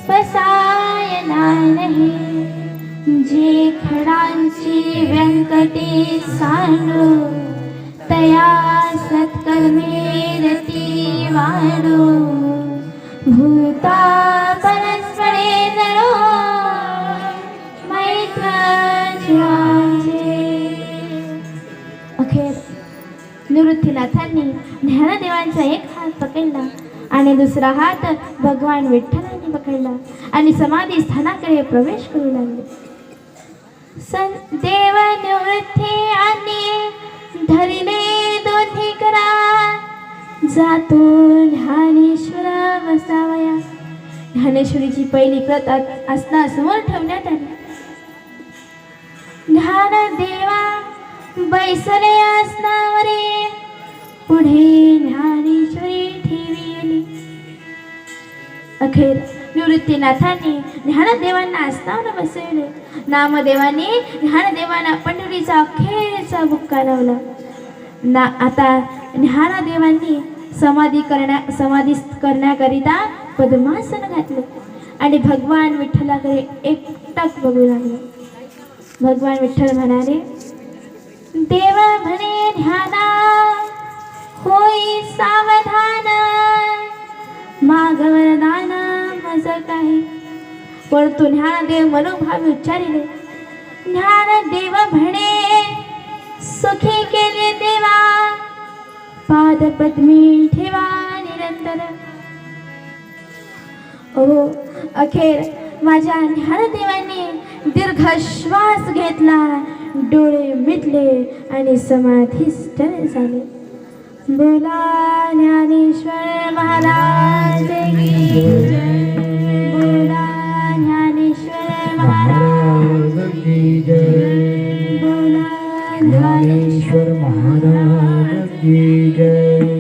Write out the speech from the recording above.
पसायला नाही, जे खडांची व्यंकटे सांडू, तया सत्कर्मे रती वाढू. भूता परस्परे नरो मैत्र जीवांचे. अखेर निवृत्तीनाथांनी ज्ञानदेवांचा एक हात पकडला आणि दुसरा हात भगवान विठ्ठलांनी पकडला आणि समाधी स्थानाकडे प्रवेश करू लागले. देव निवृत्ती आणि धरिले दोन्ही करा, जातो ज्ञानेश्वर बसावया. ज्ञानेश्वरीची पहिली प्रत आसनासमोर ठेवण्यात आली. ज्ञानदेवा बैसले आसनावरे, पुढे ज्ञानेश्वरी ठेविली. अखेर निवृत्तीनाथांनी ज्ञानदेवांना आसनावर बसविले. नामदेवांनी ज्ञानदेवांना पंढरीचा अखेरचा बुक्का लावला. आता ज्ञानदेवांनी समाधी करण्याकरिता पद्मासन घातले आणि भगवान विठ्ठलाकडे एकटक बघू लागले. भगवान विठ्ठल म्हणाले, देव म्हणे ध्याना होई सावधान, माग वरदान मज काही. परंतु ज्ञानदेव मनोभावे उच्चारिले. ज्ञानदेव म्हणे, सुखी केले देवा, पादपद्मी ठेवा निरंतर. ओ अखेर माझ्या ज्ञानदेवांनी दीर्घ श्वास घेतला, डोळे मिटले आणि समाधीस्थ झाले. बोला ज्ञानेश्वर महाराज की जय. बोला ज्ञानेश्वर महाराज की जय. बोला ज्ञानेश्वर महाराज की जय.